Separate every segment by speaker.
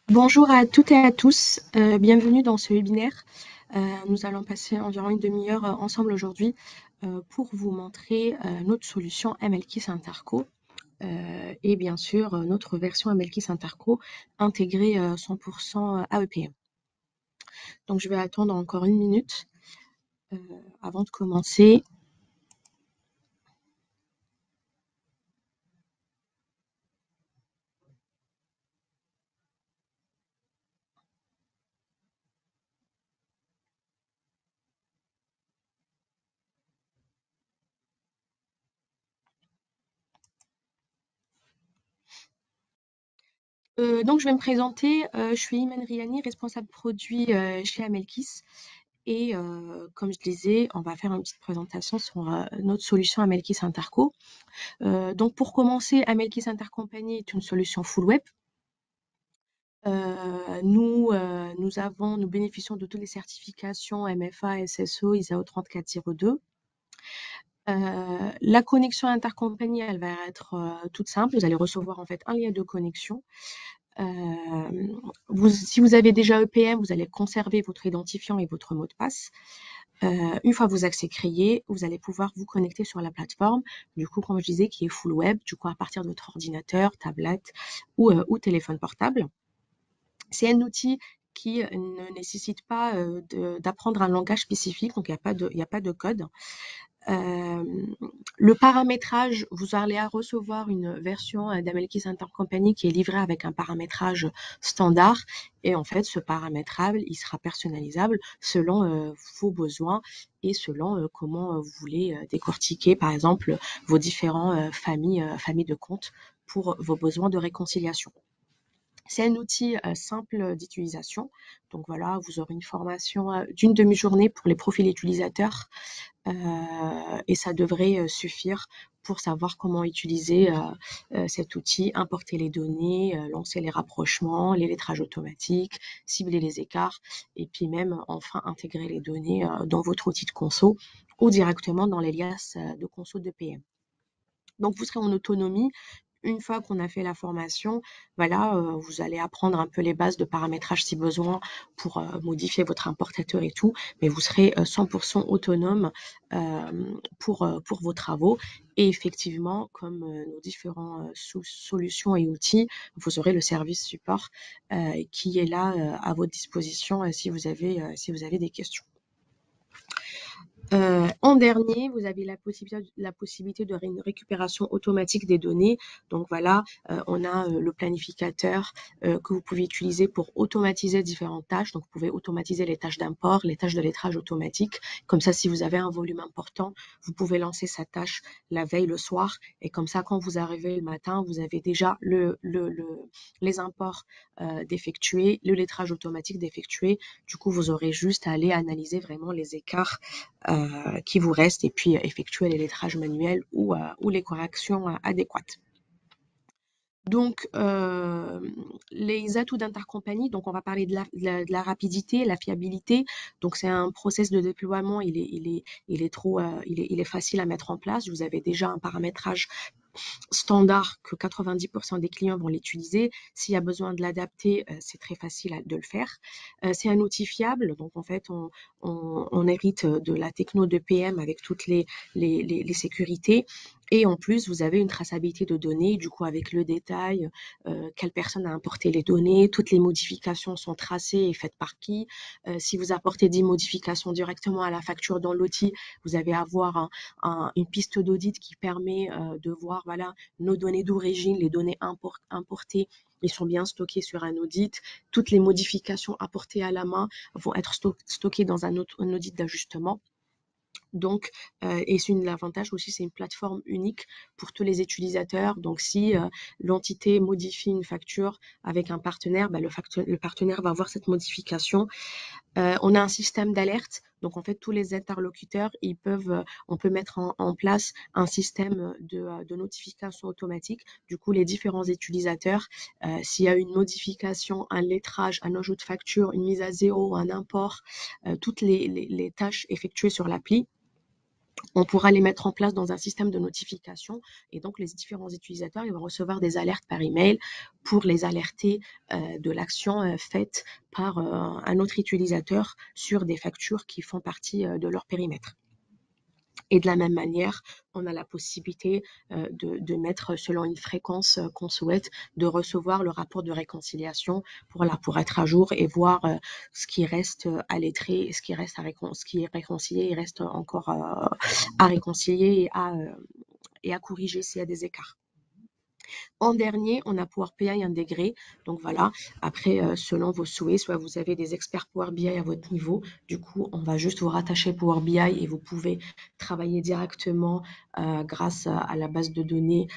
Speaker 1: Bonjour à toutes et à tous, bienvenue dans ce webinaire. Nous allons passer environ une demi-heure ensemble aujourd'hui pour vous montrer notre solution MLKIS Interco et bien sûr notre version MLKIS Interco intégrée 100% AEPM. Donc je vais attendre encore une minute euh, avant de commencer. Donc je vais me présenter, je suis Imen Riani, responsable produit chez Amelkis. Et comme je disais, on va faire une petite présentation sur notre solution Amelkis Interco. Donc pour commencer, Amelkis Intercompany est une solution full web. Nous bénéficions de toutes les certifications MFA, SSO, ISO 3402. La connexion Intercompany, elle va être toute simple. Vous allez recevoir en fait un lien de connexion. Si vous avez déjà EPM, vous allez conserver votre identifiant et votre mot de passe. Une fois vos accès créés, vous allez pouvoir vous connecter sur la plateforme, du coup, comme je disais, qui est full web, du coup, à partir de votre ordinateur, tablette ou téléphone portable. C'est un outil qui ne nécessite pas d'apprendre un langage spécifique, donc il n'y a pas de code. Euh, le paramétrage, vous allez recevoir une version d'Amelkis Intercompany qui est livrée avec un paramétrage standard. Et en fait, ce paramétrage, il sera personnalisable selon vos besoins et selon comment vous voulez décortiquer, par exemple, vos différentes familles de comptes pour vos besoins de réconciliation. C'est un outil simple d'utilisation. Donc voilà, vous aurez une formation d'une demi-journée pour les profils utilisateurs et ça devrait suffire pour savoir comment utiliser cet outil, importer les données, lancer les rapprochements, les lettrages automatiques, cibler les écarts et puis même enfin intégrer les données dans votre outil de conso ou directement dans les liasses de conso de PM. Donc vous serez en autonomie. Une fois qu'on a fait la formation, voilà, vous allez apprendre un peu les bases de paramétrage si besoin pour modifier votre importateur et tout, mais vous serez 100% autonome pour vos travaux. Et effectivement, comme nos différents solutions et outils, vous aurez le service support qui est là à votre disposition si vous avez des questions. En dernier, vous avez la possibilité de une récupération automatique des données. Donc voilà, on a le planificateur que vous pouvez utiliser pour automatiser différentes tâches. Donc vous pouvez automatiser les tâches d'import, les tâches de lettrage automatique. Comme ça, si vous avez un volume important, vous pouvez lancer sa tâche la veille, le soir. Et comme ça, quand vous arrivez le matin, vous avez déjà les imports d'effectuer, le lettrage automatique d'effectuer. Du coup, vous aurez juste à aller analyser vraiment les écarts qui vous restent et puis effectuer les lettrages manuels ou les corrections adéquates. Donc, les atouts d'Intercompany, donc on va parler de la rapidité, la fiabilité. Donc, c'est un process de déploiement, il est facile à mettre en place. Vous avez déjà un paramétrage standard que 90% des clients vont l'utiliser. S'il y a besoin de l'adapter, c'est très facile de le faire. C'est un outil fiable, donc en fait, on hérite de la techno de PM avec toutes les sécurités. Et en plus, vous avez une traçabilité de données, du coup, avec le détail, quelle personne a importé les données, toutes les modifications sont tracées et faites par qui. Si vous apportez des modifications directement à la facture dans l'outil, vous allez avoir une piste d'audit qui permet de voir voilà, nos données d'origine, les données importées, ils sont bien stockées sur un audit. Toutes les modifications apportées à la main vont être stockées dans un audit d'ajustement. Donc, et l'avantage aussi, c'est une plateforme unique pour tous les utilisateurs. Donc, si l'entité modifie une facture avec un partenaire, bah, le partenaire va voir cette modification. On a un système d'alerte. Donc, en fait, tous les interlocuteurs, on peut mettre en place un système de notification automatique. Du coup, les différents utilisateurs, s'il y a une modification, un lettrage, un ajout de facture, une mise à zéro, un import, toutes les tâches effectuées sur l'appli, On pourra les mettre en place dans un système de notification et donc les différents utilisateurs ils vont recevoir des alertes par email pour les alerter de l'action faite par un autre utilisateur sur des factures qui font partie de leur périmètre. Et de la même manière, on a la possibilité de mettre selon une fréquence qu'on souhaite, de recevoir le rapport de réconciliation pour être à jour et voir ce qui reste à lettrer, ce qui reste ce qui est réconcilié, il reste encore à réconcilier et à corriger s'il y a des écarts. En dernier, on a Power BI intégré. Donc voilà, après, selon vos souhaits, soit vous avez des experts Power BI à votre niveau. Du coup, on va juste vous rattacher Power BI et vous pouvez travailler directement grâce à la base de données,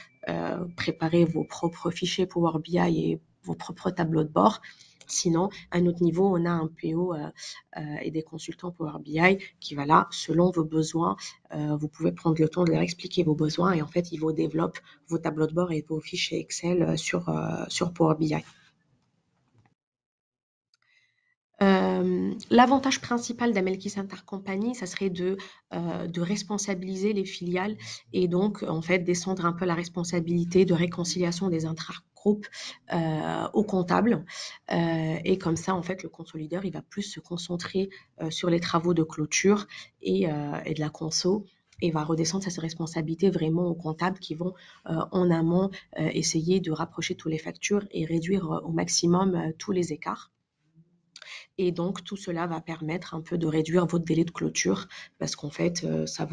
Speaker 1: préparer vos propres fichiers Power BI et vos propres tableaux de bord. Sinon, à un autre niveau, on a un PO et des consultants Power BI qui, voilà, selon vos besoins, vous pouvez prendre le temps de leur expliquer vos besoins et en fait, ils vous développent vos tableaux de bord et vos fichiers Excel sur Power BI. L'avantage principal d'Amelkis Intercompany, ça serait de responsabiliser les filiales et donc en fait descendre un peu la responsabilité de réconciliation des intragroupes au comptable. Et comme ça, en fait, le consolideur, il va plus se concentrer sur les travaux de clôture et de la conso et va redescendre sa responsabilité vraiment aux comptables qui vont en amont essayer de rapprocher toutes les factures et réduire au maximum tous les écarts. Et donc, tout cela va permettre un peu de réduire votre délai de clôture parce qu'en fait, ça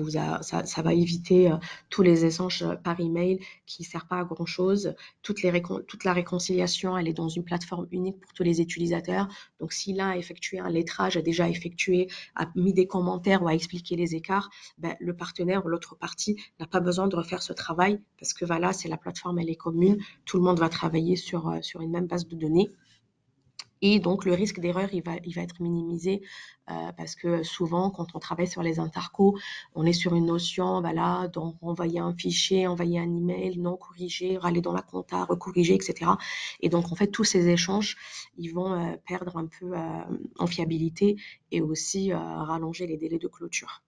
Speaker 1: va éviter tous les échanges par email qui ne servent pas à grand-chose. Toute la réconciliation, elle est dans une plateforme unique pour tous les utilisateurs. Donc, si l'un a effectué un lettrage, a déjà effectué, a mis des commentaires ou a expliqué les écarts, ben, le partenaire ou l'autre partie n'a pas besoin de refaire ce travail parce que voilà, c'est la plateforme, elle est commune. Tout le monde va travailler sur une même base de données. Et donc, le risque d'erreur, il va être minimisé parce que souvent, quand on travaille sur les intercos, on est sur une notion, voilà, donc envoyer un fichier, envoyer un email, non corriger, aller dans la compta, recorriger, etc. Et donc, en fait, tous ces échanges, ils vont perdre un peu en fiabilité et aussi rallonger les délais de clôture.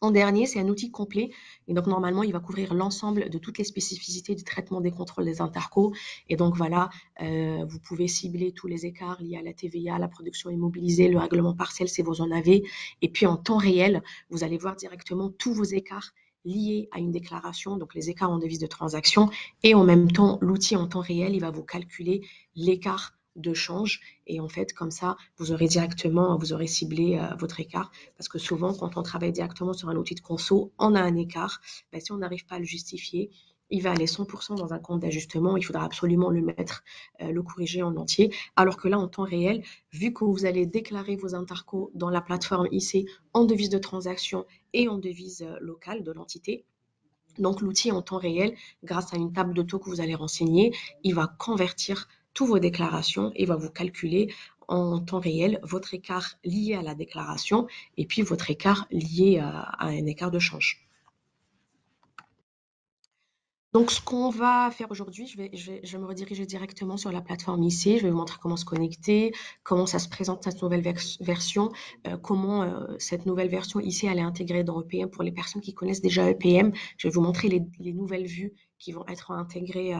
Speaker 1: En dernier, c'est un outil complet et donc normalement, il va couvrir l'ensemble de toutes les spécificités du traitement des contrôles des intercos. Et donc voilà, vous pouvez cibler tous les écarts liés à la TVA, la production immobilisée, le règlement partiel si vous en avez. Et puis en temps réel, vous allez voir directement tous vos écarts liés à une déclaration, donc les écarts en devise de transaction. Et en même temps, l'outil en temps réel, il va vous calculer l'écart de change. Et en fait, comme ça, vous aurez ciblé votre écart. Parce que souvent, quand on travaille directement sur un outil de conso, on a un écart. Ben, si on n'arrive pas à le justifier, il va aller 100% dans un compte d'ajustement. Il faudra absolument le mettre, le corriger en entier. Alors que là, en temps réel, vu que vous allez déclarer vos intercos dans la plateforme IC en devise de transaction et en devise locale de l'entité, donc l'outil en temps réel, grâce à une table de taux que vous allez renseigner, il va convertir toutes vos déclarations et va vous calculer en temps réel votre écart lié à la déclaration et puis votre écart lié à un écart de change. Donc, ce qu'on va faire aujourd'hui, je vais me rediriger directement sur la plateforme ici. Je vais vous montrer comment se connecter, comment ça se présente cette nouvelle version, comment cette nouvelle version ici, elle est intégrée dans EPM pour les personnes qui connaissent déjà EPM. Je vais vous montrer les nouvelles vues qui vont être intégrées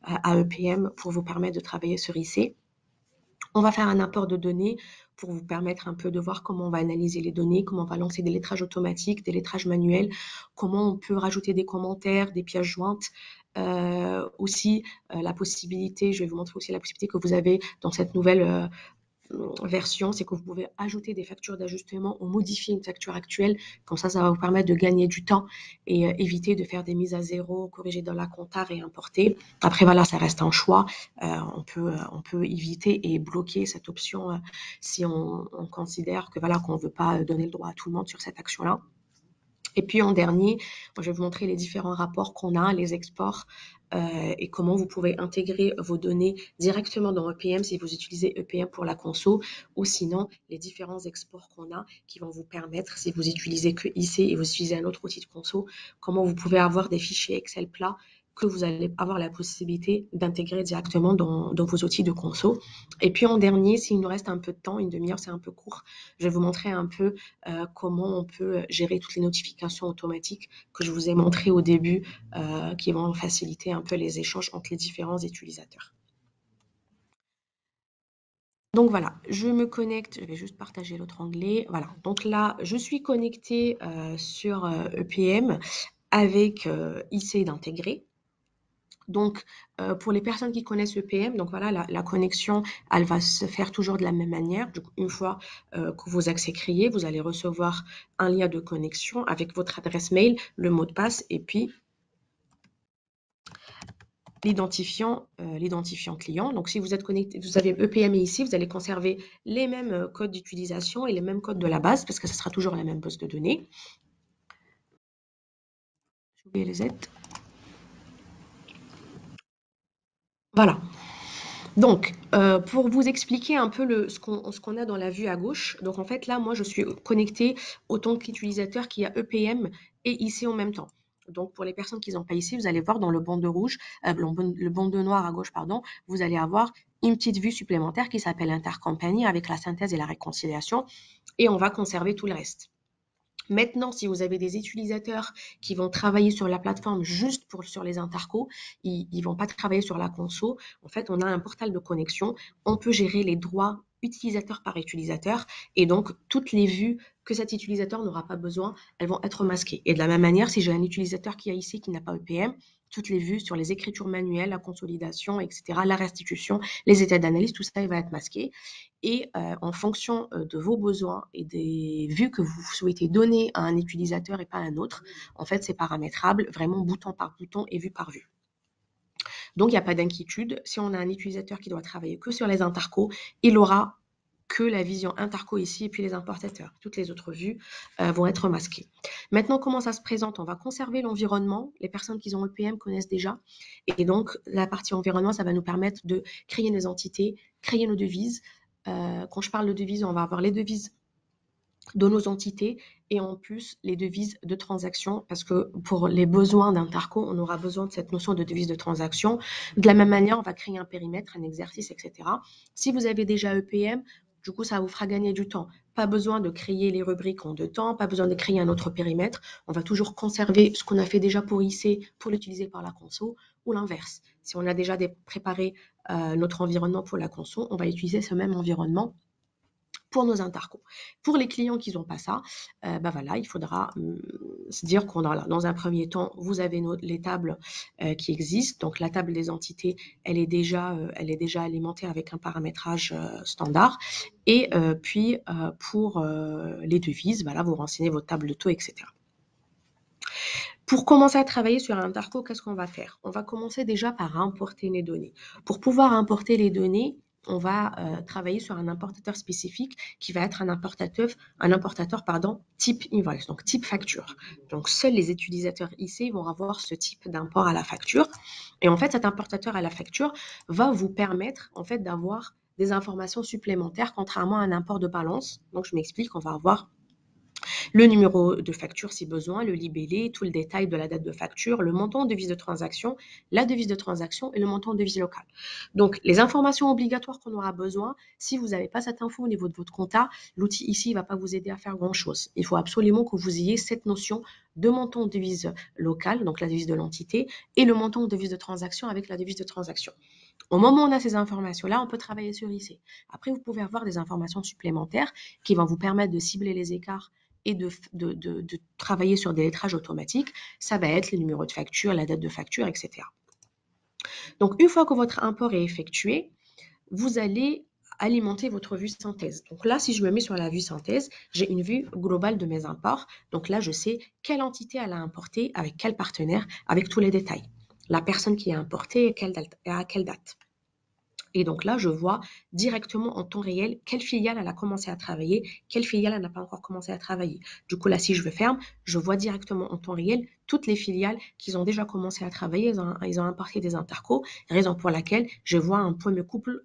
Speaker 1: à EPM pour vous permettre de travailler sur IC. On va faire un import de données pour vous permettre un peu de voir comment on va analyser les données, comment on va lancer des lettrages automatiques, des lettrages manuels, comment on peut rajouter des commentaires, des pièces jointes. Aussi, la possibilité, je vais vous montrer aussi la possibilité que vous avez dans cette nouvelle version, c'est que vous pouvez ajouter des factures d'ajustement ou modifier une facture actuelle. Comme ça va vous permettre de gagner du temps et éviter de faire des mises à zéro, corriger dans la compta, réimporter. Après, voilà, ça reste un choix. On peut éviter et bloquer cette option si on considère que voilà, qu'on ne veut pas donner le droit à tout le monde sur cette action-là. Et puis en dernier, je vais vous montrer les différents rapports qu'on a, les exports et comment vous pouvez intégrer vos données directement dans EPM si vous utilisez EPM pour la conso ou sinon les différents exports qu'on a qui vont vous permettre, si vous utilisez que IC et vous utilisez un autre outil de conso, comment vous pouvez avoir des fichiers Excel plats que vous allez avoir la possibilité d'intégrer directement dans vos outils de conso. Et puis en dernier, s'il nous reste un peu de temps, une demi-heure, c'est un peu court, je vais vous montrer un peu comment on peut gérer toutes les notifications automatiques que je vous ai montrées au début, qui vont faciliter un peu les échanges entre les différents utilisateurs. Donc voilà, je me connecte, je vais juste partager l'autre onglet. Voilà, donc là, je suis connectée sur EPM avec IC d'intégrer. Donc, pour les personnes qui connaissent EPM, donc voilà, la connexion, elle va se faire toujours de la même manière. Donc, une fois que vos accès créés, vous allez recevoir un lien de connexion avec votre adresse mail, le mot de passe et puis l'identifiant client. Donc, si vous êtes connecté, vous avez EPM ici, vous allez conserver les mêmes codes d'utilisation et les mêmes codes de la base parce que ce sera toujours la même base de données. J'ai oublié les Z. Voilà. Donc, pour vous expliquer un peu ce qu'on a dans la vue à gauche, donc en fait là, moi je suis connectée autant qu'utilisateur qui a EPM et IC en même temps. Donc pour les personnes qui n'ont pas ici, vous allez voir dans le bandeau rouge, le bandeau noir à gauche, pardon, vous allez avoir une petite vue supplémentaire qui s'appelle Intercompagnie avec la synthèse et la réconciliation et on va conserver tout le reste. Maintenant, si vous avez des utilisateurs qui vont travailler sur la plateforme juste sur les intercos, ils ne vont pas travailler sur la conso. En fait, on a un portal de connexion. On peut gérer les droits utilisateur par utilisateur. Et donc, toutes les vues que cet utilisateur n'aura pas besoin, elles vont être masquées. Et de la même manière, si j'ai un utilisateur qui a ici qui n'a pas EPM, toutes les vues sur les écritures manuelles, la consolidation, etc., la restitution, les états d'analyse, tout ça, il va être masqué. Et en fonction de vos besoins et des vues que vous souhaitez donner à un utilisateur et pas à un autre, en fait, c'est paramétrable vraiment bouton par bouton et vue par vue. Donc, il n'y a pas d'inquiétude. Si on a un utilisateur qui doit travailler que sur les intercos, il aura que la vision interco ici et puis les importateurs. Toutes les autres vues vont être masquées. Maintenant, comment ça se présente? On va conserver l'environnement. Les personnes qui ont EPM connaissent déjà. Et donc, la partie environnement, ça va nous permettre de créer nos entités, créer nos devises. Quand je parle de devises, on va avoir les devises de nos entités et en plus les devises de transaction parce que pour les besoins d'Interco, on aura besoin de cette notion de devise de transaction. De la même manière, on va créer un périmètre, un exercice, etc. Si vous avez déjà EPM, du coup, ça vous fera gagner du temps. Pas besoin de créer les rubriques en deux temps, pas besoin de créer un autre périmètre. On va toujours conserver ce qu'on a fait déjà pour IC pour l'utiliser par la conso ou l'inverse. Si on a déjà préparé notre environnement pour la conso, on va utiliser ce même environnement pour nos intercos. Pour les clients qui n'ont pas ça, bah voilà, il faudra se dire qu'on a, dans un premier temps, vous avez les tables qui existent. Donc la table des entités, elle est déjà alimentée avec un paramétrage standard. Et puis pour les devises, voilà, vous renseignez votre table de taux, etc. Pour commencer à travailler sur un interco, qu'est-ce qu'on va faire? On va commencer déjà par importer les données. Pour pouvoir importer les données, on va travailler sur un importateur spécifique qui va être un importateur type invoice, donc type facture. Donc seuls les utilisateurs IC vont avoir ce type d'import à la facture. Et en fait, cet importateur à la facture va vous permettre en fait d'avoir des informations supplémentaires contrairement à un import de balance. Donc je m'explique, on va avoir le numéro de facture si besoin, le libellé, tout le détail de la date de facture, le montant de devise de transaction, la devise de transaction et le montant de devise locale. Donc, les informations obligatoires qu'on aura besoin, si vous n'avez pas cette info au niveau de votre compta, l'outil ici ne va pas vous aider à faire grand-chose. Il faut absolument que vous ayez cette notion de montant de devise locale, donc la devise de l'entité, et le montant de devise de transaction avec la devise de transaction. Au moment où on a ces informations-là, on peut travailler sur IC. Après, vous pouvez avoir des informations supplémentaires qui vont vous permettre de cibler les écarts et de travailler sur des lettrages automatiques. Ça va être les numéros de facture, la date de facture, etc. Donc, une fois que votre import est effectué, vous allez alimenter votre vue synthèse. Donc là, si je me mets sur la vue synthèse, j'ai une vue globale de mes imports. Donc là, je sais quelle entité elle a importé, avec quel partenaire, avec tous les détails. La personne qui a importé et à quelle date. Et donc là, je vois directement en temps réel quelle filiale elle a commencé à travailler, quelle filiale elle n'a pas encore commencé à travailler. Du coup, là, si je ferme, je vois directement en temps réel toutes les filiales qui ont déjà commencé à travailler, ils ont importé des intercos, raison pour laquelle je vois un premier couple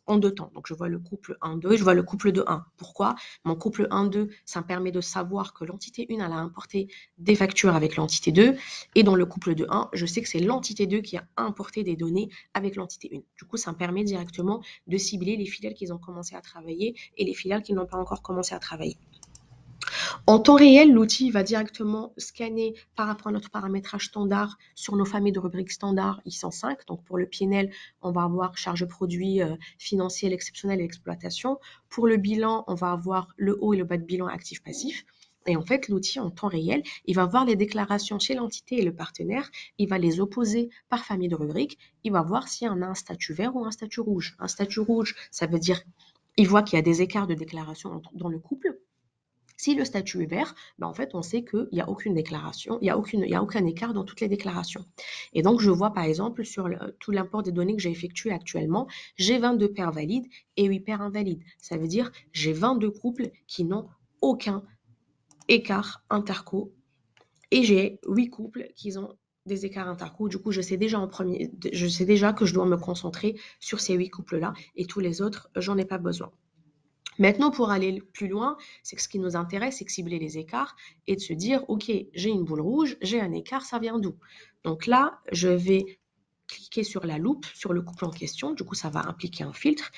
Speaker 1: en deux temps. Donc, je vois le couple 1-2 et je vois le couple de 1. Pourquoi? Mon couple 1-2, ça me permet de savoir que l'entité 1, elle a importé des factures avec l'entité 2. Et dans le couple de 1, je sais que c'est l'entité 2 qui a importé des données avec l'entité 1. Du coup, ça me permet directement de cibler les filiales qui ont commencé à travailler et les filiales qui n'ont pas encore commencé à travailler. En temps réel, l'outil va directement scanner par rapport à notre paramétrage standard sur nos familles de rubriques standard I105. Donc pour le PNL, on va avoir charge produit financier, exceptionnel et exploitation. Pour le bilan, on va avoir le haut et le bas de bilan actif-passif. Et en fait, l'outil, en temps réel, il va voir les déclarations chez l'entité et le partenaire, il va les opposer par famille de rubriques, il va voir s'il y en a un statut vert ou un statut rouge. Un statut rouge, ça veut dire il voit qu'il y a des écarts de déclaration dans le couple. Si le statut est vert, ben en fait, on sait qu'il n'y a aucune déclaration, il n'y a aucun écart dans toutes les déclarations. Et donc, je vois par exemple sur tout l'import des données que j'ai effectué actuellement, j'ai 22 paires valides et 8 paires invalides. Ça veut dire j'ai 22 couples qui n'ont aucun écart interco et j'ai 8 couples qui ont des écarts interco. Du coup, je sais déjà que je dois me concentrer sur ces 8 couples-là et tous les autres, j'en ai pas besoin. Maintenant, pour aller plus loin, c'est que ce qui nous intéresse, c'est de cibler les écarts et de se dire, OK, j'ai une boule rouge, j'ai un écart, ça vient d'où? Donc là, je vais cliquer sur la loupe, sur le couple en question. Du coup, ça va impliquer un filtre.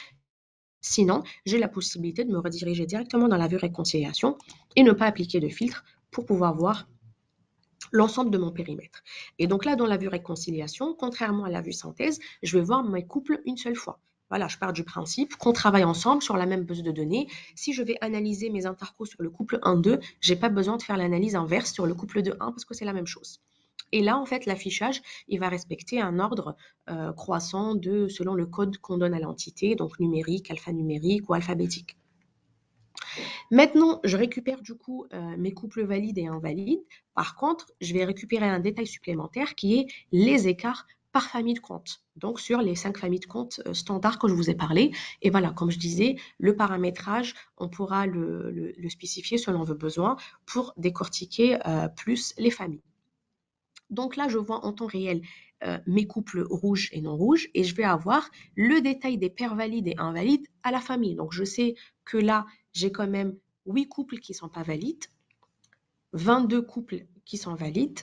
Speaker 1: Sinon, j'ai la possibilité de me rediriger directement dans la vue réconciliation et ne pas appliquer de filtre pour pouvoir voir l'ensemble de mon périmètre. Et donc là, dans la vue réconciliation, contrairement à la vue synthèse, je vais voir mes couples une seule fois. Voilà, je pars du principe qu'on travaille ensemble sur la même base de données. Si je vais analyser mes intercos sur le couple 1-2, je n'ai pas besoin de faire l'analyse inverse sur le couple de 1 parce que c'est la même chose. Et là, en fait, l'affichage, il va respecter un ordre croissant selon le code qu'on donne à l'entité, donc numérique, alphanumérique ou alphabétique. Maintenant, je récupère du coup mes couples valides et invalides. Par contre, je vais récupérer un détail supplémentaire qui est les écarts par famille de comptes. Donc, sur les 5 familles de comptes standards que je vous ai parlé. Et voilà, comme je disais, le paramétrage, on pourra le spécifier selon vos besoins pour décortiquer plus les familles. Donc là, je vois en temps réel mes couples rouges et non rouges et je vais avoir le détail des paires valides et invalides à la famille. Donc je sais que là, j'ai quand même 8 couples qui ne sont pas valides, 22 couples qui sont valides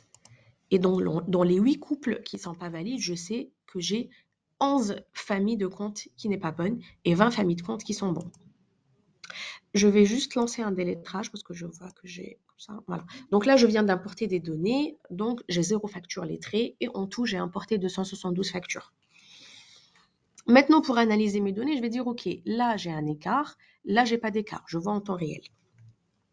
Speaker 1: et dans les 8 couples qui ne sont pas valides, je sais que j'ai 11 familles de comptes qui n'est pas bonne et 20 familles de comptes qui sont bons. Je vais juste lancer un délettrage parce que je vois que j'ai ça. Voilà. Donc là, je viens d'importer des données. Donc, j'ai 0 facture lettrée et en tout, j'ai importé 272 factures. Maintenant, pour analyser mes données, je vais dire, OK, là, j'ai un écart. Là, j'ai pas d'écart. Je vois en temps réel.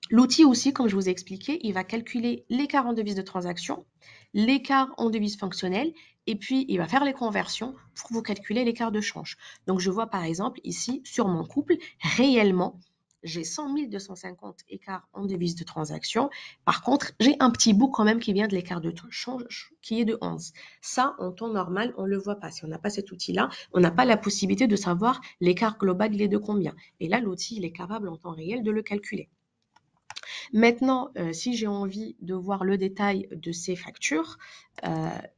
Speaker 1: L'outil aussi, comme je vous ai expliqué, il va calculer l'écart en devise de transaction, l'écart en devise fonctionnelle, et puis il va faire les conversions pour vous calculer l'écart de change. Donc, je vois par exemple ici, sur mon couple, réellement, j'ai 100 250 écarts en devise de transaction. Par contre, j'ai un petit bout quand même qui vient de l'écart de change qui est de 11. Ça, en temps normal, on ne le voit pas. Si on n'a pas cet outil-là, on n'a pas la possibilité de savoir l'écart global, il est de combien. Et là, l'outil, il est capable en temps réel de le calculer. Maintenant, si j'ai envie de voir le détail de ces factures,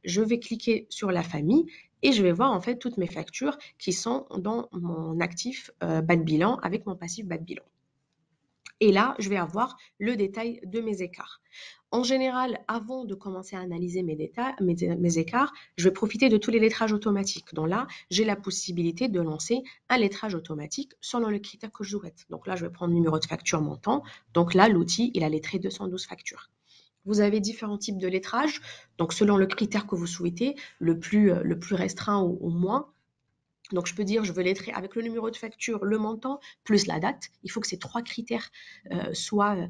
Speaker 1: je vais cliquer sur la famille et je vais voir en fait toutes mes factures qui sont dans mon actif bas de bilan avec mon passif bas de bilan. Et là, je vais avoir le détail de mes écarts. En général, avant de commencer à analyser mes écarts, je vais profiter de tous les lettrages automatiques. Donc là, j'ai la possibilité de lancer un lettrage automatique selon le critère que je souhaite. Donc là, je vais prendre numéro de facture montant. Donc là, l'outil, il a lettré 212 factures. Vous avez différents types de lettrage. Donc selon le critère que vous souhaitez, le plus restreint au moins. Donc, je peux dire, je veux lettrer avec le numéro de facture, le montant, plus la date. Il faut que ces 3 critères soient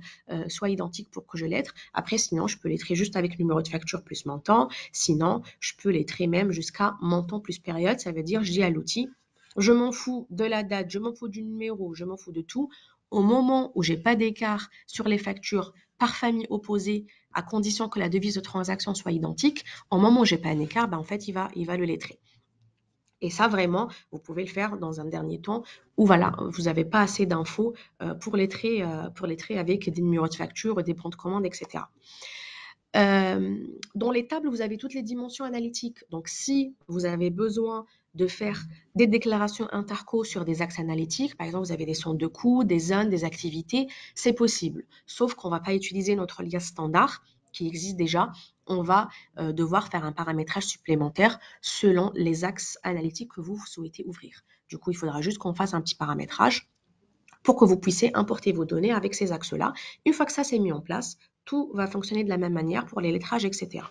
Speaker 1: identiques pour que je lettre. Après, sinon, je peux lettrer juste avec numéro de facture plus montant. Sinon, je peux lettrer même jusqu'à montant plus période. Ça veut dire, je dis à l'outil, je m'en fous de la date, je m'en fous du numéro, je m'en fous de tout. Au moment où j'ai pas d'écart sur les factures par famille opposée, à condition que la devise de transaction soit identique, au moment où j'ai pas un écart, ben, en fait, il va le lettrer. Et ça, vraiment, vous pouvez le faire dans un dernier temps où voilà, vous n'avez pas assez d'infos pour lettrer avec des numéros de facture, des bons de commande, etc. Dans les tables, vous avez toutes les dimensions analytiques. Donc, si vous avez besoin de faire des déclarations interco sur des axes analytiques. Par exemple, vous avez des centres de coûts, des zones, des activités. C'est possible. Sauf qu'on ne va pas utiliser notre liasse standard qui existe déjà. On va devoir faire un paramétrage supplémentaire selon les axes analytiques que vous souhaitez ouvrir. Du coup, il faudra juste qu'on fasse un petit paramétrage pour que vous puissiez importer vos données avec ces axes-là. Une fois que ça s'est mis en place, tout va fonctionner de la même manière pour les lettrages, etc.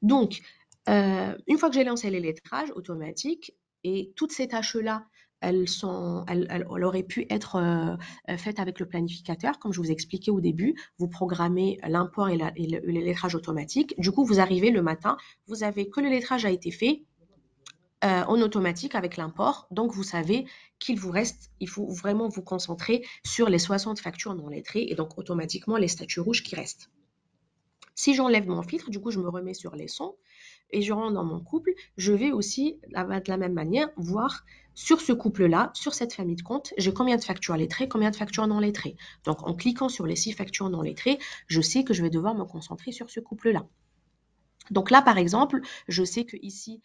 Speaker 1: Donc, une fois que j'ai lancé les lettrages automatiques, et toutes ces tâches-là, elles auraient pu être faites avec le planificateur, comme je vous ai expliqué au début. Vous programmez l'import et le lettrage automatique. Du coup, vous arrivez le matin, vous avez que le lettrage a été fait, en automatique avec l'import. Donc, vous savez qu'il vous reste, il faut vraiment vous concentrer sur les 60 factures non lettrées et donc automatiquement les statuts rouges qui restent. Si j'enlève mon filtre, du coup, je me remets sur les sons et je rentre dans mon couple, je vais aussi, de la même manière, voir sur ce couple-là, sur cette famille de comptes, j'ai combien de factures lettrées, combien de factures non lettrées. Donc, en cliquant sur les 6 factures non lettrées, je sais que je vais devoir me concentrer sur ce couple-là. Donc là, par exemple, je sais que ici,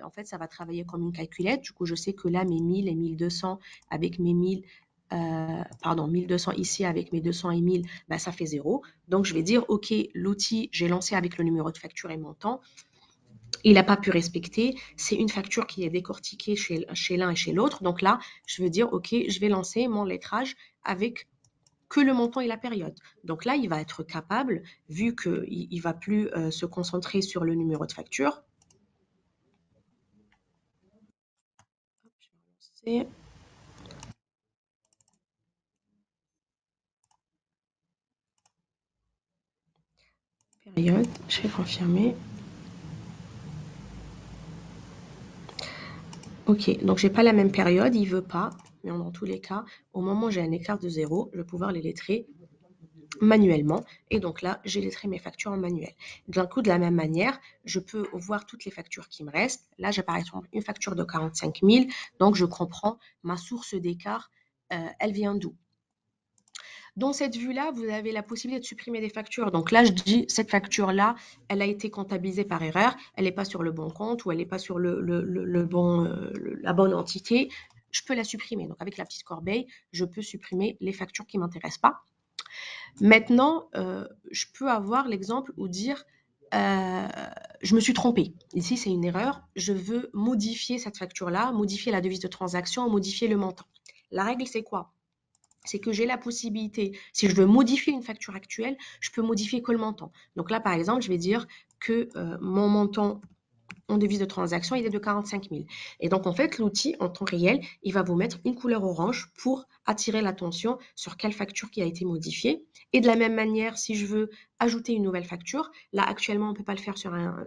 Speaker 1: en fait, ça va travailler comme une calculette. Du coup, je sais que là, mes 1000 et 1200 avec mes 1000, 1200 ici avec mes 200 et 1000, bah, ça fait 0. Donc, je vais dire, OK, l'outil, j'ai lancé avec le numéro de facture et montant. Il n'a pas pu respecter. C'est une facture qui est décortiquée chez l'un et chez l'autre. Donc là, je vais dire, OK, je vais lancer mon lettrage avec que le montant et la période. Donc là, il va être capable, vu qu'il ne va plus se concentrer sur le numéro de facture. C'est période, je vais confirmer. Ok, donc j'ai pas la même période, il veut pas, mais dans tous les cas, au moment où j'ai un écart de 0, je vais pouvoir les lettrer manuellement. Et donc là, j'ai lettré mes factures en manuel. D'un coup, de la même manière, je peux voir toutes les factures qui me restent. Là, j'ai par exemple une facture de 45 000, donc je comprends ma source d'écart, elle vient d'où. Dans cette vue-là, vous avez la possibilité de supprimer des factures. Donc là, je dis, cette facture-là, elle a été comptabilisée par erreur, elle n'est pas sur le bon compte ou elle n'est pas sur la bonne entité. Je peux la supprimer. Donc avec la petite corbeille, je peux supprimer les factures qui ne m'intéressent pas. Maintenant, je peux avoir l'exemple où dire, je me suis trompée. Ici, c'est une erreur. Je veux modifier cette facture-là, modifier la devise de transaction, modifier le montant. La règle, c'est quoi? C'est que j'ai la possibilité, si je veux modifier une facture actuelle, je peux modifier que le montant. Donc là, par exemple, je vais dire que mon montant en devise de transaction, il est de 45 000. Et donc, en fait, l'outil, en temps réel, il va vous mettre une couleur orange pour attirer l'attention sur quelle facture qui a été modifiée. Et de la même manière, si je veux ajouter une nouvelle facture, là, actuellement, on ne peut pas le faire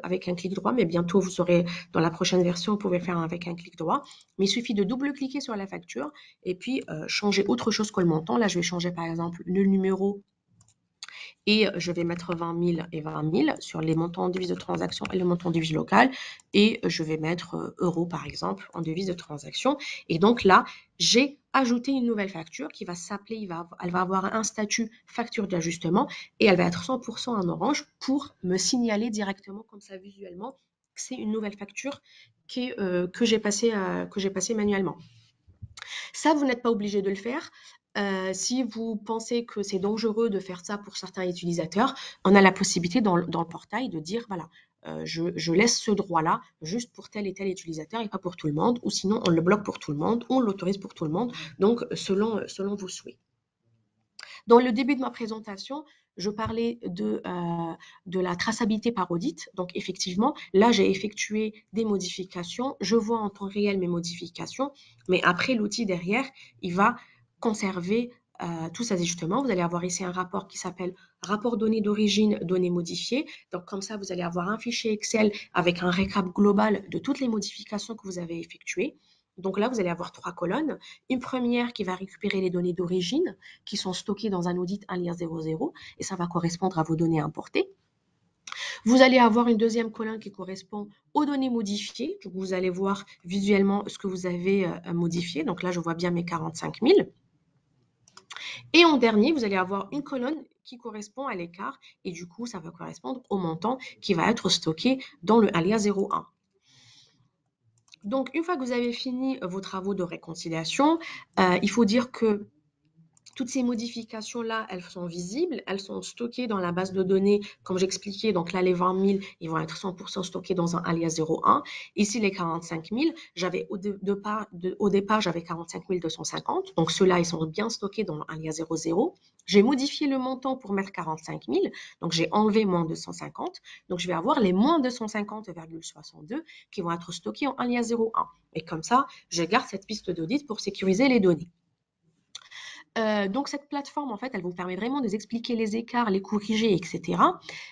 Speaker 1: avec un clic droit, mais bientôt, vous saurez, dans la prochaine version, vous pouvez le faire avec un clic droit. Mais il suffit de double-cliquer sur la facture et puis changer autre chose que le montant. Là, je vais changer, par exemple, le numéro et je vais mettre 20 000 et 20 000 sur les montants en devise de transaction et le montant en devise locale et je vais mettre euros par exemple en devise de transaction et donc là j'ai ajouté une nouvelle facture qui va s'appeler, elle va avoir un statut facture d'ajustement et elle va être 100% en orange pour me signaler directement comme ça visuellement que c'est une nouvelle facture que j'ai passée manuellement. Ça, vous n'êtes pas obligé de le faire. Si vous pensez que c'est dangereux de faire ça pour certains utilisateurs, on a la possibilité dans le portail de dire, voilà, je laisse ce droit-là juste pour tel et tel utilisateur et pas pour tout le monde, ou sinon on le bloque pour tout le monde, ou on l'autorise pour tout le monde, donc selon vos souhaits. Dans le début de ma présentation, je parlais de la traçabilité par audit. Donc, effectivement, là, j'ai effectué des modifications. Je vois en temps réel mes modifications. Mais après, l'outil derrière, il va conserver tous ces ajustements. Vous allez avoir ici un rapport qui s'appelle rapport données d'origine, données modifiées. Donc, comme ça, vous allez avoir un fichier Excel avec un récap global de toutes les modifications que vous avez effectuées. Donc là, vous allez avoir 3 colonnes. Une première qui va récupérer les données d'origine qui sont stockées dans un audit 1.0.0 et ça va correspondre à vos données importées. Vous allez avoir une deuxième colonne qui correspond aux données modifiées. Donc, vous allez voir visuellement ce que vous avez modifié. Donc là, je vois bien mes 45 000. Et en dernier, vous allez avoir une colonne qui correspond à l'écart et du coup, ça va correspondre au montant qui va être stocké dans le alias 01. Donc, une fois que vous avez fini vos travaux de réconciliation, il faut dire que toutes ces modifications-là, elles sont visibles, elles sont stockées dans la base de données, comme j'expliquais. Donc là, les 20 000, ils vont être 100% stockés dans un alias 01. Ici, les 45 000, j'avais au départ, j'avais 45 250. Donc ceux-là, ils sont bien stockés dans l'alias 00. J'ai modifié le montant pour mettre 45 000. Donc j'ai enlevé moins 250. Donc je vais avoir les moins 250,62 qui vont être stockés en alias 01. Et comme ça, je garde cette piste d'audit pour sécuriser les données. Donc cette plateforme, en fait, elle vous permet vraiment de vous expliquer les écarts, les corriger, etc.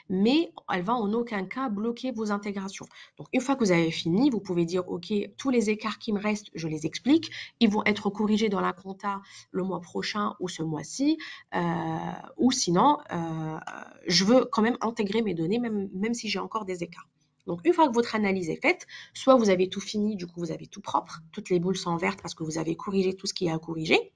Speaker 1: Mais elle va en aucun cas bloquer vos intégrations. Donc une fois que vous avez fini, vous pouvez dire, OK, tous les écarts qui me restent, je les explique. Ils vont être corrigés dans la compta le mois prochain ou ce mois-ci. Ou sinon, je veux quand même intégrer mes données, même si j'ai encore des écarts. Donc, une fois que votre analyse est faite, soit vous avez tout fini, du coup, vous avez tout propre, toutes les boules sont vertes parce que vous avez corrigé tout ce qu'il y a à corriger.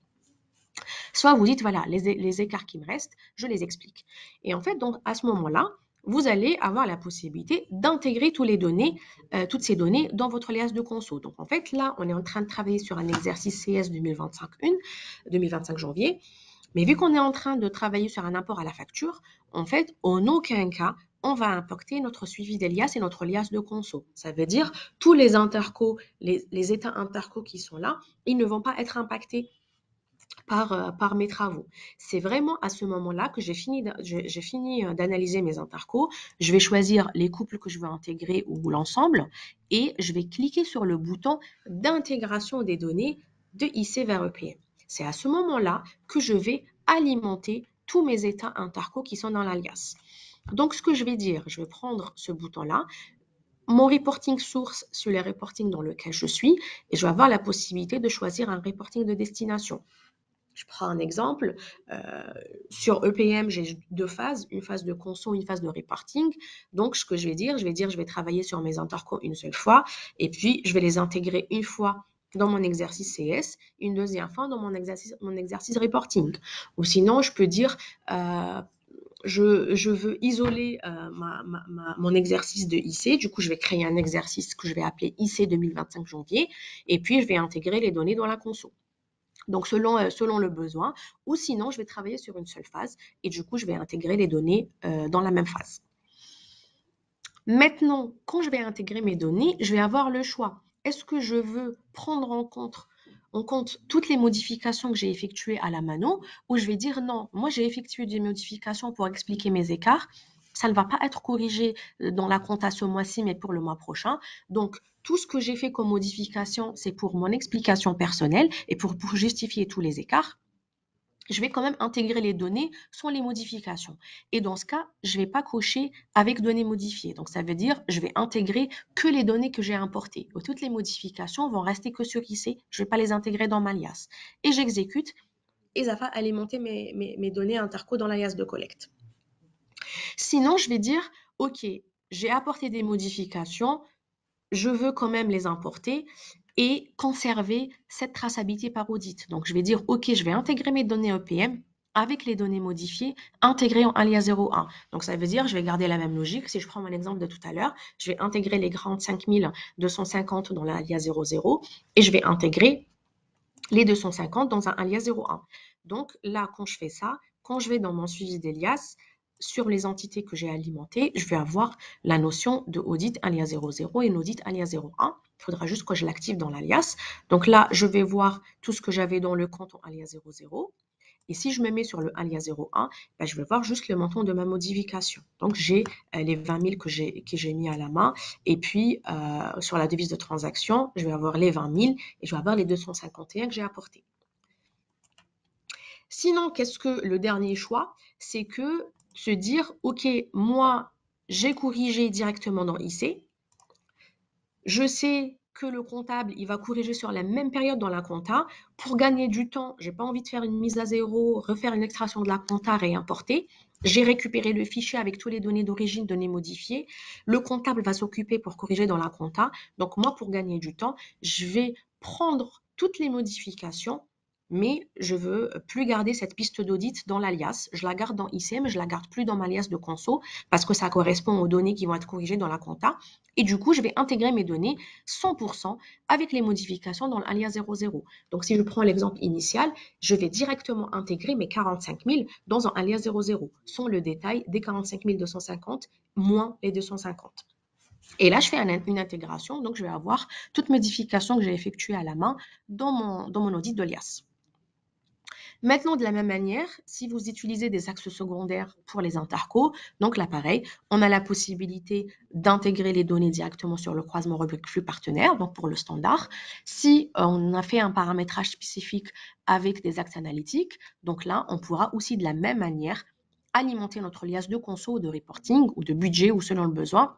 Speaker 1: Soit vous dites, voilà, les écarts qui me restent, je les explique. Et en fait, donc, à ce moment-là, vous allez avoir la possibilité d'intégrer toutes ces données dans votre liasse de conso. Donc, en fait, là, on est en train de travailler sur un exercice CS 2025 janvier. Mais vu qu'on est en train de travailler sur un import à la facture, en fait, en aucun cas, on va impacter notre suivi des liasses et notre liasse de conso. Ça veut dire tous les intercos, les états intercos qui sont là, ils ne vont pas être impactés par mes travaux. C'est vraiment à ce moment-là que j'ai fini d'analyser mes intercos. Je vais choisir les couples que je veux intégrer ou l'ensemble et je vais cliquer sur le bouton d'intégration des données de IC vers EPM. C'est à ce moment-là que je vais alimenter tous mes états intercos qui sont dans l'alias. Donc, ce que je vais dire, je vais prendre ce bouton-là, mon reporting source sur les reportings dans lequel je suis, et je vais avoir la possibilité de choisir un reporting de destination. Je prends un exemple. Sur EPM, j'ai deux phases, une phase de conso, une phase de reporting. Donc, ce que je vais travailler sur mes intercos une seule fois et puis je vais les intégrer une fois dans mon exercice CS, une deuxième fois dans mon exercice reporting. Ou sinon, je peux dire, je veux isoler mon exercice de IC. Du coup, je vais créer un exercice que je vais appeler IC 2025 janvier et puis je vais intégrer les données dans la conso. Donc, selon le besoin, ou sinon, je vais travailler sur une seule phase et du coup, je vais intégrer les données dans la même phase. Maintenant, quand je vais intégrer mes données, je vais avoir le choix. Est-ce que je veux prendre en compte toutes les modifications que j'ai effectuées à la mano ou je vais dire non, moi j'ai effectué des modifications pour expliquer mes écarts. Ça ne va pas être corrigé dans la compta ce mois-ci, mais pour le mois prochain. Donc, tout ce que j'ai fait comme modification, c'est pour mon explication personnelle et pour justifier tous les écarts. Je vais quand même intégrer les données sans les modifications. Et dans ce cas, je ne vais pas cocher avec données modifiées. Donc, ça veut dire je vais intégrer que les données que j'ai importées. Toutes les modifications vont rester que sur IC. Je ne vais pas les intégrer dans ma liasse. Et j'exécute et ça va alimenter mes données interco dans la liasse de collecte. Sinon, je vais dire, OK, j'ai apporté des modifications, je veux quand même les importer et conserver cette traçabilité par audit. Donc, je vais dire, OK, je vais intégrer mes données EPM avec les données modifiées intégrées en alias 01. Donc, ça veut dire, je vais garder la même logique. Si je prends mon exemple de tout à l'heure, je vais intégrer les 45 250 dans l'alias 00 et je vais intégrer les 250 dans un alias 01. Donc, là, quand je fais ça, quand je vais dans mon suivi d'alias, sur les entités que j'ai alimentées, je vais avoir la notion de audit alias 00 et audit alias 01. Il faudra juste que je l'active dans l'alias. Donc là, je vais voir tout ce que j'avais dans le compte en alias 00. Et si je me mets sur le alias 01, ben, je vais voir juste le montant de ma modification. Donc, j'ai les 20 000 que j'ai mis à la main. Et puis, sur la devise de transaction, je vais avoir les 20 000 et je vais avoir les 251 que j'ai apportés. Sinon, qu'est-ce que le dernier choix? C'est que se dire, OK, moi, j'ai corrigé directement dans IC. Je sais que le comptable, il va corriger sur la même période dans la compta. Pour gagner du temps, je n'ai pas envie de faire une mise à zéro, refaire une extraction de la compta, réimporter. J'ai récupéré le fichier avec toutes les données d'origine, données modifiées. Le comptable va s'occuper pour corriger dans la compta. Donc moi, pour gagner du temps, je vais prendre toutes les modifications mais je veux plus garder cette piste d'audit dans l'alias. Je la garde dans IC, mais je la garde plus dans ma alias de conso parce que ça correspond aux données qui vont être corrigées dans la compta. Et du coup, je vais intégrer mes données 100% avec les modifications dans l'alias 00. Donc, si je prends l'exemple initial, je vais directement intégrer mes 45 000 dans un alias 00, sans le détail des 45 250 moins les 250. Et là, je fais une intégration, donc je vais avoir toute modification que j'ai effectuée à la main dans mon audit de l'IAS. Maintenant, de la même manière, si vous utilisez des axes secondaires pour les intercos, donc là, pareil, on a la possibilité d'intégrer les données directement sur le croisement rubrique flux partenaire, donc pour le standard. Si on a fait un paramétrage spécifique avec des axes analytiques, donc là, on pourra aussi de la même manière alimenter notre liasse de conso, de reporting ou de budget ou selon le besoin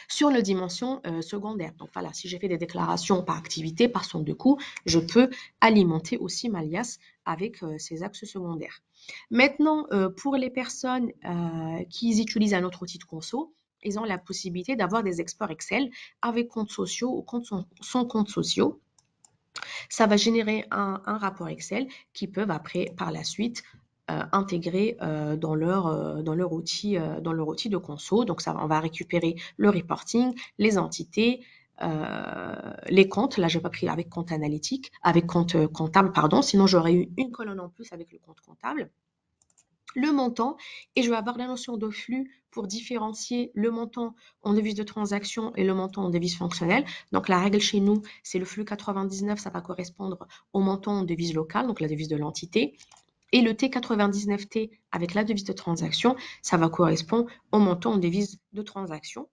Speaker 1: sur les dimensions secondaires. Donc voilà, si j'ai fait des déclarations par activité, par son de coût, je peux alimenter aussi ma liasse avec ces axes secondaires. Maintenant, pour les personnes qui utilisent un autre outil de conso, ils ont la possibilité d'avoir des exports Excel avec comptes sociaux ou sans comptes sociaux. Ça va générer un rapport Excel qu'ils peuvent après, par la suite, intégrer dans leur outil de conso. Donc, ça, on va récupérer le reporting, les entités, les comptes. Là, je n'ai pas pris avec compte analytique, avec compte comptable, pardon. Sinon, j'aurais eu une colonne en plus avec le compte comptable. Le montant, et je vais avoir la notion de flux pour différencier le montant en devise de transaction et le montant en devise fonctionnelle. Donc, la règle chez nous, c'est le flux 99, ça va correspondre au montant en devise locale, donc la devise de l'entité. Et le T99T avec la devise de transaction, ça va correspondre au montant en devise de transaction.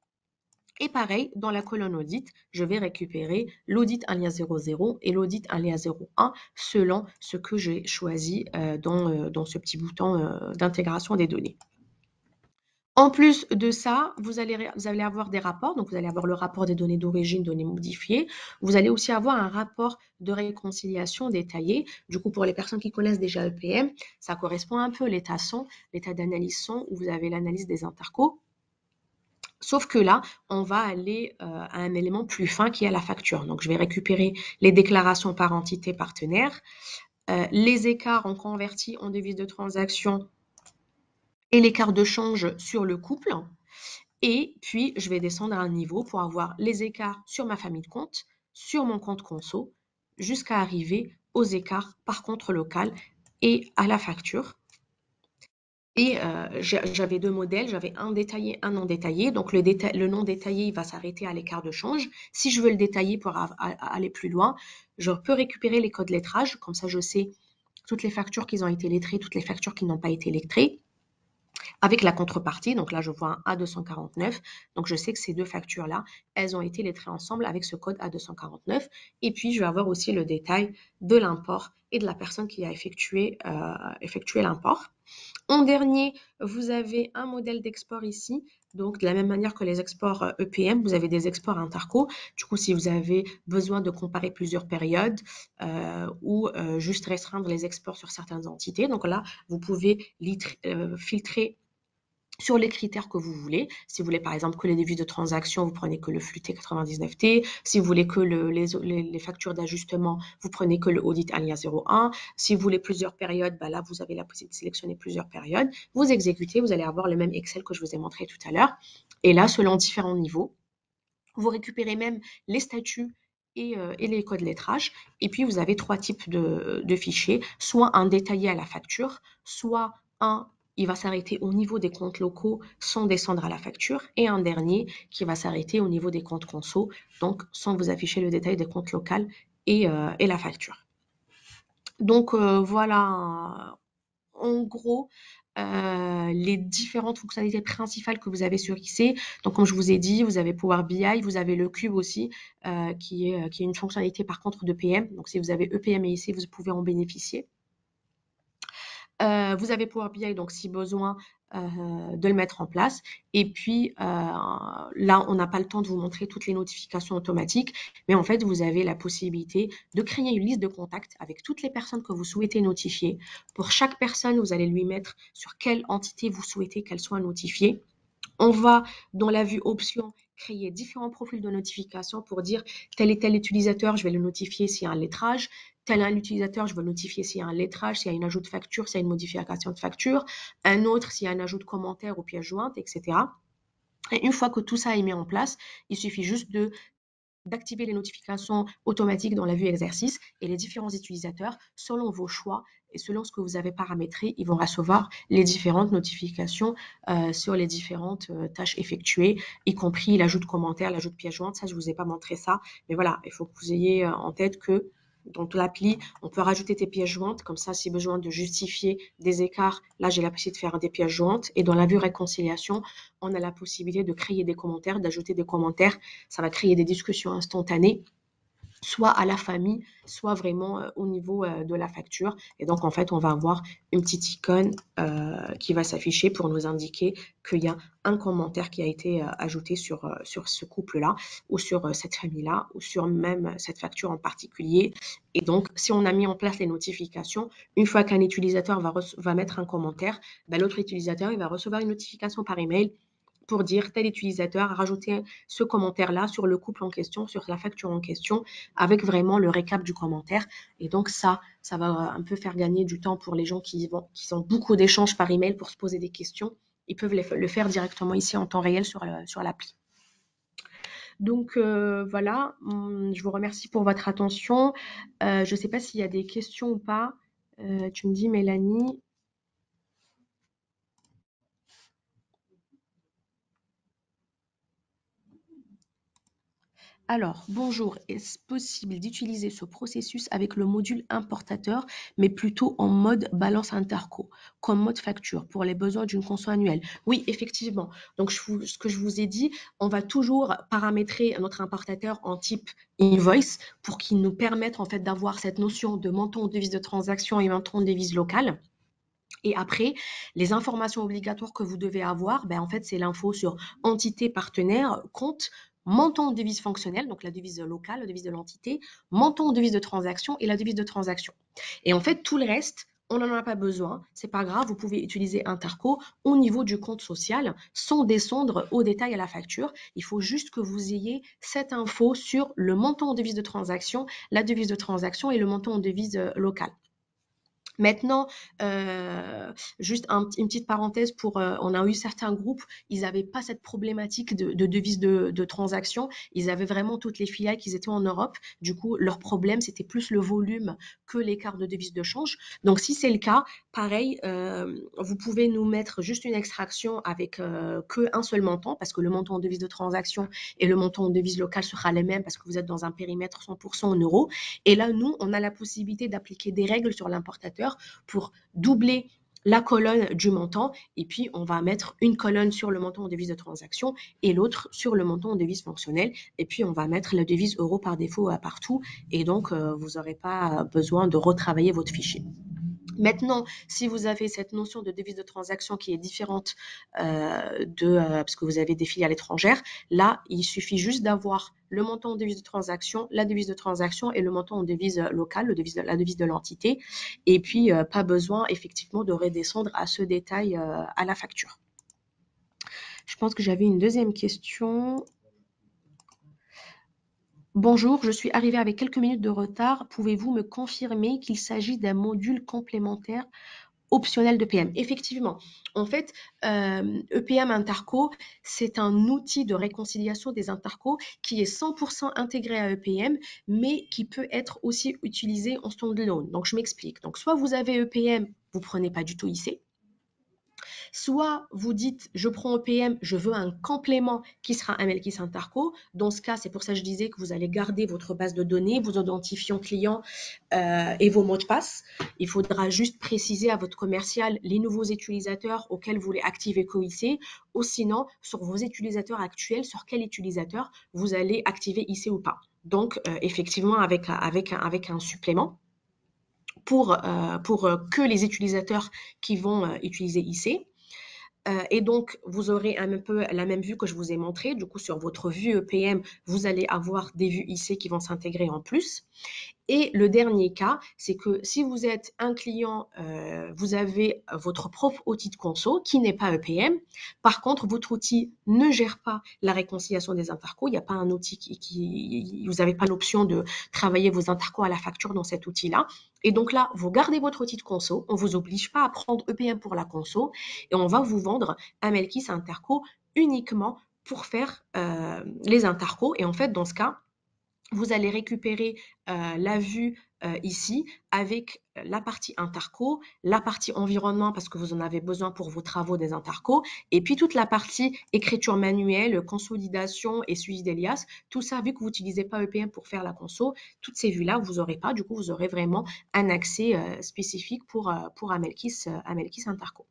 Speaker 1: Et pareil, dans la colonne audit, je vais récupérer l'audit alias 00 et l'audit alias 01 selon ce que j'ai choisi dans ce petit bouton d'intégration des données. En plus de ça, vous allez avoir des rapports. Donc, vous allez avoir le rapport des données d'origine, données modifiées. Vous allez aussi avoir un rapport de réconciliation détaillé. Du coup, pour les personnes qui connaissent déjà EPM, ça correspond un peu à l'état son, l'état d'analyse son, où vous avez l'analyse des intercos. Sauf que là, on va aller à un élément plus fin qui est la facture. Donc, je vais récupérer les déclarations par entité partenaire, les écarts en convertis en devise de transaction et l'écart de change sur le couple. Et puis, je vais descendre à un niveau pour avoir les écarts sur ma famille de comptes, sur mon compte conso, jusqu'à arriver aux écarts par contre local et à la facture. Et j'avais deux modèles, j'avais un détaillé, un non détaillé. Donc le non détaillé, il va s'arrêter à l'écart de change. Si je veux le détailler pour aller plus loin, je peux récupérer les codes lettrage. Comme ça, je sais toutes les factures qui ont été lettrées, toutes les factures qui n'ont pas été lettrées. Avec la contrepartie, donc là, je vois un A249. Donc, je sais que ces deux factures-là, elles ont été lettrées ensemble avec ce code A249. Et puis, je vais avoir aussi le détail de l'import et de la personne qui a effectué l'import. En dernier, vous avez un modèle d'export ici. Donc, de la même manière que les exports EPM, vous avez des exports interco. Du coup, si vous avez besoin de comparer plusieurs périodes ou juste restreindre les exports sur certaines entités, donc là, vous pouvez filtrer sur les critères que vous voulez. Si vous voulez par exemple que les devises de transaction, vous prenez que le flux T99T. Si vous voulez que les factures d'ajustement, vous prenez que le audit alias 01. Si vous voulez plusieurs périodes, bah là, vous avez la possibilité de sélectionner plusieurs périodes. Vous exécutez, vous allez avoir le même Excel que je vous ai montré tout à l'heure. Et là, selon différents niveaux, vous récupérez même les statuts et les codes lettrage. Et puis, vous avez trois types de fichiers, soit un détaillé à la facture, soit il va s'arrêter au niveau des comptes locaux sans descendre à la facture, et un dernier qui va s'arrêter au niveau des comptes conso, donc sans vous afficher le détail des comptes locaux et la facture. Donc voilà en gros les différentes fonctionnalités principales que vous avez sur IC. Donc, comme je vous ai dit, vous avez Power BI, vous avez le Cube aussi, qui est une fonctionnalité par contre de PM. Donc, si vous avez EPM et IC, vous pouvez en bénéficier. Vous avez Power BI, donc si besoin de le mettre en place. Et puis là, on n'a pas le temps de vous montrer toutes les notifications automatiques, mais en fait, vous avez la possibilité de créer une liste de contacts avec toutes les personnes que vous souhaitez notifier. Pour chaque personne, vous allez lui mettre sur quelle entité vous souhaitez qu'elle soit notifiée. On va, dans la vue options, créer différents profils de notification pour dire tel et tel utilisateur, je vais le notifier s'il y a un lettrage, tel un utilisateur, je vais notifier s'il y a un lettrage, s'il y a une ajout de facture, s'il y a une modification de facture, un autre s'il y a un ajout de commentaire ou pièce jointe, etc. Et une fois que tout ça est mis en place, il suffit juste d'activer les notifications automatiques dans la vue exercice et les différents utilisateurs, selon vos choix et selon ce que vous avez paramétré, ils vont recevoir les différentes notifications sur les différentes tâches effectuées, y compris l'ajout de commentaires, l'ajout de pièces jointes. Ça, je ne vous ai pas montré ça, mais voilà, il faut que vous ayez en tête que dans l'appli, on peut rajouter des pièces jointes, comme ça, si besoin de justifier des écarts, là, j'ai la possibilité de faire des pièces jointes. Et dans la vue réconciliation, on a la possibilité de créer des commentaires, d'ajouter des commentaires. Ça va créer des discussions instantanées, soit à la famille, soit vraiment au niveau de la facture. Et donc, en fait, on va avoir une petite icône qui va s'afficher pour nous indiquer qu'il y a un commentaire qui a été ajouté sur ce couple-là, ou sur cette famille-là, ou sur même cette facture en particulier. Et donc, si on a mis en place les notifications, une fois qu'un utilisateur va mettre un commentaire, ben, l'autre utilisateur il va recevoir une notification par email pour dire tel utilisateur a rajouté ce commentaire-là sur le couple en question, sur la facture en question, avec vraiment le récap du commentaire. Et donc ça va un peu faire gagner du temps pour les gens qui ont beaucoup d'échanges par email pour se poser des questions. Ils peuvent le faire directement ici en temps réel sur l'appli. Donc voilà, je vous remercie pour votre attention. Je ne sais pas s'il y a des questions ou pas. Tu me dis, Mélanie. Alors, bonjour, est-ce possible d'utiliser ce processus avec le module importateur, mais plutôt en mode balance interco, comme mode facture, pour les besoins d'une conso annuelle? Oui, effectivement. Donc, ce que je vous ai dit, on va toujours paramétrer notre importateur en type invoice pour qu'il nous permette en fait d'avoir cette notion de montant de devise de transaction et montant de devise locale. Et après, les informations obligatoires que vous devez avoir, ben en fait, c'est l'info sur entité partenaire, compte, montant de devise fonctionnelle, donc la devise locale, la devise de l'entité, montant de devise de transaction et la devise de transaction. Et en fait, tout le reste, on n'en a pas besoin, c'est pas grave, vous pouvez utiliser Interco au niveau du compte social sans descendre au détail à la facture. Il faut juste que vous ayez cette info sur le montant en devise de transaction, la devise de transaction et le montant en devise locale. Maintenant, juste une petite parenthèse pour, on a eu certains groupes, ils n'avaient pas cette problématique de devise de transaction. Ils avaient vraiment toutes les filiales qui étaient en Europe. Du coup, leur problème, c'était plus le volume que l'écart de devise de change. Donc, si c'est le cas, pareil, vous pouvez nous mettre juste une extraction avec que un seul montant, parce que le montant en devise de transaction et le montant en devise locale sera les mêmes parce que vous êtes dans un périmètre 100% en euros. Et là, nous, on a la possibilité d'appliquer des règles sur l'importateur pour doubler la colonne du montant et puis on va mettre une colonne sur le montant en devise de transaction et l'autre sur le montant en devise fonctionnelle et puis on va mettre la devise euro par défaut partout et donc vous n'aurez pas besoin de retravailler votre fichier. Maintenant, si vous avez cette notion de devise de transaction qui est différente parce que vous avez des filiales étrangères, là, il suffit juste d'avoir le montant en devise de transaction, la devise de transaction et le montant en devise locale, la devise de l'entité. Et puis, pas besoin effectivement de redescendre à ce détail à la facture. Je pense que j'avais une deuxième question. Bonjour, je suis arrivée avec quelques minutes de retard. Pouvez-vous me confirmer qu'il s'agit d'un module complémentaire optionnel de PM? Effectivement, en fait, EPM Interco, c'est un outil de réconciliation des intercos qui est 100% intégré à EPM, mais qui peut être aussi utilisé en standalone. Donc, je m'explique. Donc, soit vous avez EPM, vous prenez pas du tout IC. Soit vous dites, je prends EPM, je veux un complément qui sera un Melkis Interco. Dans ce cas, c'est pour ça que je disais que vous allez garder votre base de données, vos identifiants clients et vos mots de passe. Il faudra juste préciser à votre commercial les nouveaux utilisateurs auxquels vous voulez activer CoIC, ou sinon, sur vos utilisateurs actuels, sur quel utilisateur vous allez activer IC ou pas. Donc, effectivement, avec un supplément pour que les utilisateurs qui vont utiliser IC. Et donc, vous aurez un peu la même vue que je vous ai montré. Du coup, sur votre vue EPM, vous allez avoir des vues IC qui vont s'intégrer en plus. Et le dernier cas, c'est que si vous êtes un client, vous avez votre propre outil de conso qui n'est pas EPM. Par contre, votre outil ne gère pas la réconciliation des intercos. Il n'y a pas un outil vous n'avez pas l'option de travailler vos intercos à la facture dans cet outil-là. Et donc là, vous gardez votre outil de conso. On vous oblige pas à prendre EPM pour la conso et on va vous vendre un Melkis Interco uniquement pour faire les intercos. Et en fait, dans ce cas, vous allez récupérer la vue ici avec la partie interco, la partie environnement parce que vous en avez besoin pour vos travaux des intercos, et puis toute la partie écriture manuelle, consolidation et suivi d'Elias. Tout ça, vu que vous n'utilisez pas EPM pour faire la conso, toutes ces vues-là, vous n'aurez pas. Du coup, vous aurez vraiment un accès spécifique pour Amelkis Interco.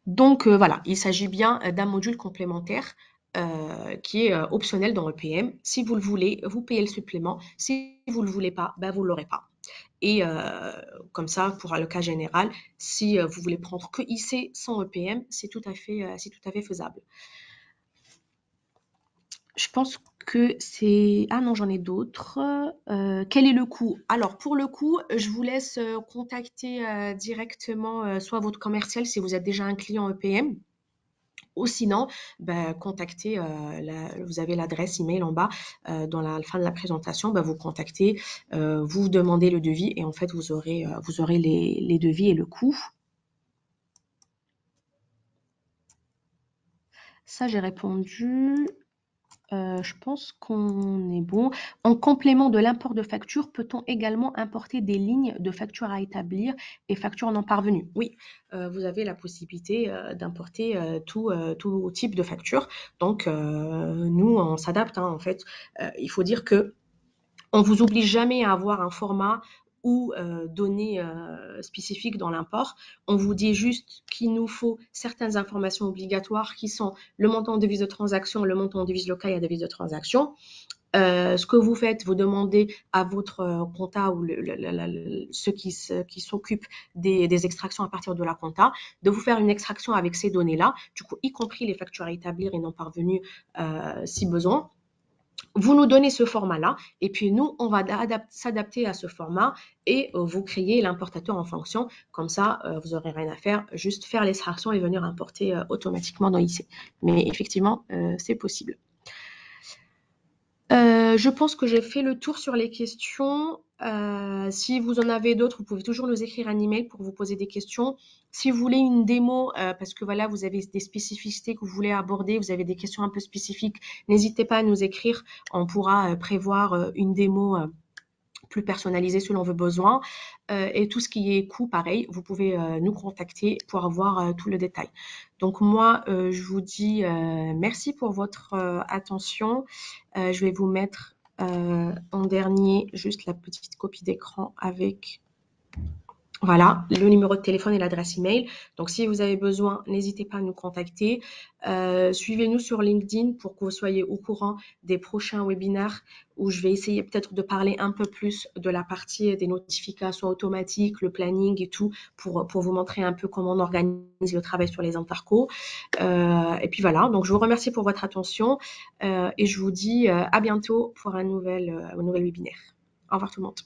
Speaker 1: Donc voilà, il s'agit bien d'un module complémentaire qui est optionnel dans EPM. Si vous le voulez, vous payez le supplément. Si vous ne le voulez pas, ben vous ne l'aurez pas. Et comme ça, pour le cas général, si vous voulez prendre que IC sans EPM, c'est tout à fait faisable. Je pense que c'est... Ah non, j'en ai d'autres. Quel est le coût? Alors, pour le coût, je vous laisse contacter directement soit votre commercial si vous êtes déjà un client EPM, ou sinon, bah, contactez, vous avez l'adresse email en bas dans la fin de la présentation, bah, vous contactez, vous demandez le devis et en fait vous aurez les devis et le coût. Ça, j'ai répondu. Je pense qu'on est bon. En complément de l'import de factures, peut-on également importer des lignes de factures à établir et factures non parvenues? Oui, vous avez la possibilité d'importer tout type de facture. Donc, nous, on s'adapte, hein, en fait. Il faut dire que on vous oblige jamais à avoir un format ou données spécifiques dans l'import. On vous dit juste qu'il nous faut certaines informations obligatoires qui sont le montant de devise de transaction, le montant de devise locale et la devise de transaction. Ce que vous faites, vous demandez à votre compta ou ceux qui s'occupent des extractions à partir de la compta de vous faire une extraction avec ces données-là, du coup, y compris les factures à établir et non parvenues si besoin. Vous nous donnez ce format-là et puis nous, on va s'adapter à ce format et vous créez l'importateur en fonction. Comme ça, vous n'aurez rien à faire, juste faire l'extraction et venir importer automatiquement dans IC. Mais effectivement, c'est possible. Je pense que j'ai fait le tour sur les questions. Si vous en avez d'autres, vous pouvez toujours nous écrire un email pour vous poser des questions. Si vous voulez une démo, parce que voilà, vous avez des spécificités que vous voulez aborder, vous avez des questions un peu spécifiques, n'hésitez pas à nous écrire. On pourra prévoir une démo plus personnalisée selon vos besoins. Et tout ce qui est coût, pareil, vous pouvez nous contacter pour avoir tout le détail. Donc moi, je vous dis merci pour votre attention. Je vais vous mettre en dernier juste la petite copie d'écran avec voilà, le numéro de téléphone et l'adresse email. Donc, si vous avez besoin, n'hésitez pas à nous contacter. Suivez-nous sur LinkedIn pour que vous soyez au courant des prochains webinaires où je vais essayer peut-être de parler un peu plus de la partie des notifications automatiques, le planning et tout, pour vous montrer un peu comment on organise le travail sur les intercos. Et puis voilà, donc je vous remercie pour votre attention et je vous dis à bientôt pour un nouvel webinaire. Au revoir tout le monde.